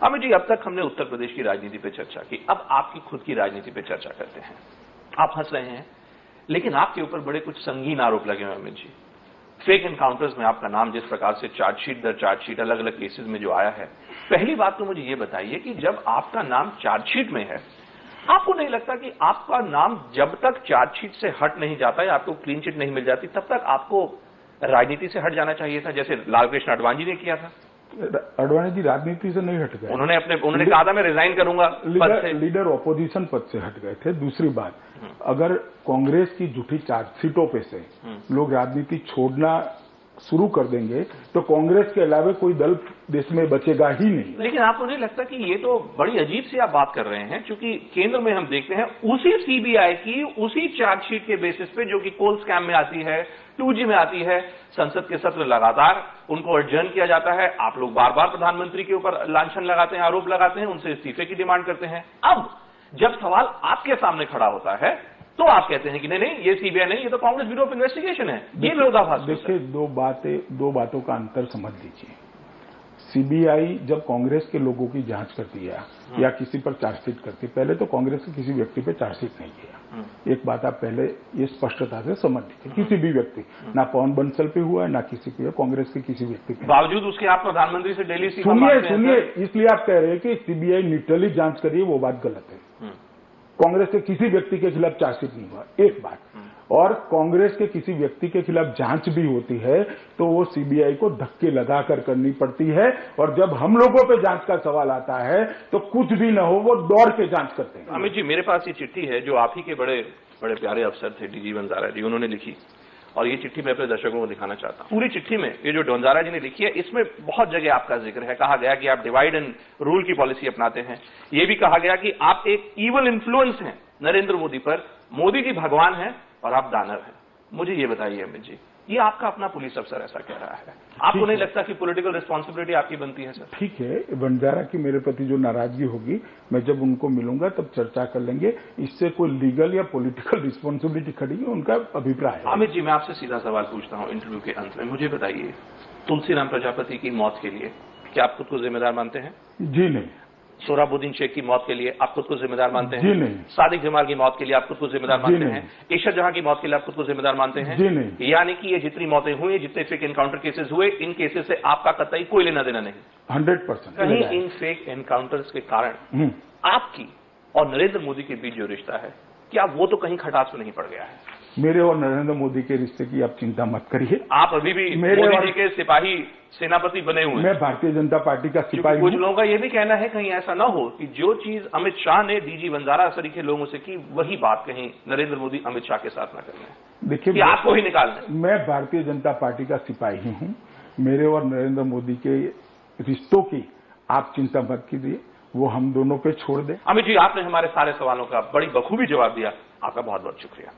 अमित जी, अब तक हमने उत्तर प्रदेश की राजनीति पे चर्चा की, अब आपकी खुद की राजनीति पे चर्चा करते हैं। आप हंस रहे हैं, लेकिन आपके ऊपर बड़े कुछ संगीन आरोप लगे हुए अमित जी। फेक एनकाउंटर्स में आपका नाम जिस प्रकार से चार्जशीट दर चार्जशीट अलग अलग केसेस में जो आया है, पहली बात तो मुझे ये बताइए कि जब आपका नाम चार्जशीट में है, आपको नहीं लगता कि आपका नाम जब तक चार्जशीट से हट नहीं जाता या आपको क्लीन चिट नहीं मिल जाती, तब तक आपको राजनीति से हट जाना चाहिए था, जैसे लालकृष्ण आडवाणी ने किया था? आडवाणी जी राजनीति से नहीं हट गए। उन्होंने कहा था मैं रिजाइन करूंगा पद से। लीडर ऑपोजिशन पद से हट गए थे। दूसरी बात, अगर कांग्रेस की झूठी चार्जशीटों पे से लोग राजनीति छोड़ना शुरू कर देंगे तो कांग्रेस के अलावा कोई दल देश में बचेगा ही नहीं। लेकिन आपको नहीं लगता कि ये तो बड़ी अजीब सी आप बात कर रहे हैं, क्योंकि केंद्र में हम देखते हैं उसी सीबीआई की उसी चार्जशीट के बेसिस पे जो कि कोल स्कैम में आती है, 2G में आती है, संसद के सत्र लगातार उनको एडजर्न किया जाता है। आप लोग बार बार प्रधानमंत्री के ऊपर लांछन लगाते हैं, आरोप लगाते हैं, उनसे इस्तीफे की डिमांड करते हैं। अब जब सवाल आपके सामने खड़ा होता है तो आप कहते हैं कि नहीं नहीं, ये सीबीआई नहीं, ये तो कांग्रेस ब्यूरो ऑफ इन्वेस्टिगेशन है। ये विरोधाभास। देखिए, दो बातों का अंतर समझ लीजिए। सीबीआई जब कांग्रेस के लोगों की जांच करती है या किसी पर चार्जशीट करती है, पहले तो कांग्रेस के किसी व्यक्ति पर चार्जशीट नहीं किया। एक बात आप पहले ये स्पष्टता से समझ लीजिए, किसी भी व्यक्ति, ना पवन बंसल पे हुआ है ना किसी पे, कांग्रेस के किसी व्यक्ति पे। बावजूद उसके आप प्रधानमंत्री से डेली सुनिए, इसलिए आप कह रहे हैं कि सीबीआई न्यूट्रली जांच करिए, वो बात गलत है। कांग्रेस के किसी व्यक्ति के खिलाफ चार्जशीट नहीं हुआ, एक बात। और कांग्रेस के किसी व्यक्ति के खिलाफ जांच भी होती है तो वो सीबीआई को धक्के लगाकर करनी पड़ती है, और जब हम लोगों पे जांच का सवाल आता है तो कुछ भी न हो वो दौड़ के जांच करते हैं। अमित जी, मेरे पास ये चिट्ठी है जो आप ही के बड़े बड़े प्यारे अफसर थे डीजी वंजारा जी, उन्होंने लिखी, और ये चिट्ठी मैं अपने दर्शकों को दिखाना चाहता हूं। पूरी चिट्ठी में ये जो वंजारा जी ने लिखी है, इसमें बहुत जगह आपका जिक्र है। कहा गया कि आप डिवाइड एंड रूल की पॉलिसी अपनाते हैं। ये भी कहा गया कि आप एक ईवल इन्फ्लुएंस हैं नरेंद्र मोदी पर, मोदी जी भगवान हैं और आप दानव हैं। मुझे ये बताइए अमित जी, ये आपका अपना पुलिस अफसर ऐसा कह रहा है, आपको नहीं लगता कि पॉलिटिकल रिस्पांसिबिलिटी आपकी बनती है? सर ठीक है, वंजारा की मेरे प्रति जो नाराजगी होगी, मैं जब उनको मिलूंगा तब चर्चा कर लेंगे। इससे कोई लीगल या पॉलिटिकल रिस्पांसिबिलिटी खड़ी है, उनका अभिप्राय है। अमित जी, मैं आपसे सीधा सवाल पूछता हूं इंटरव्यू के अंत में, मुझे बताइए, तुलसीराम प्रजापति की मौत के लिए क्या आप खुद को जिम्मेदार मानते हैं? जी नहीं। सोहराबुद्दीन शेख की मौत के लिए आप खुद को जिम्मेदार मानते हैं? जी नहीं। सादिक जमाल की मौत के लिए आप खुद को जिम्मेदार मानते हैं? इशरत जहां की मौत के लिए आप खुद को जिम्मेदार मानते हैं? जी नहीं। यानी कि ये जितनी मौतें हुई, जितने फेक एनकाउंटर केसेस हुए, इन केसेस से आपका कतई कोई लेना देना नहीं? 100%। कहीं इन फेक एनकाउंटर्स के कारण आपकी और नरेंद्र मोदी के बीच जो रिश्ता है, क्या वो तो कहीं खटास में नहीं पड़ गया है? मेरे और नरेंद्र मोदी के रिश्ते की आप चिंता मत करिए। आप अभी भी मोदी जी के सिपाही सेनापति बने हुए हैं। मैं भारतीय जनता पार्टी का सिपाही हूं। कुछ लोगों का यह भी कहना है कहीं ऐसा ना हो कि जो चीज अमित शाह ने डीजी वंजारा सरीखे लोगों से की, वही बात कहीं नरेंद्र मोदी अमित शाह के साथ ना करें। देखिए, आपको ही निकालना। मैं भारतीय जनता पार्टी का सिपाही हूं। मेरे और नरेंद्र मोदी के रिश्तों की आप चिंता मत कीजिए, वो हम दोनों पे छोड़ दें। अमित जी, आपने हमारे सारे सवालों का बड़ी बखूबी जवाब दिया, आपका बहुत बहुत शुक्रिया।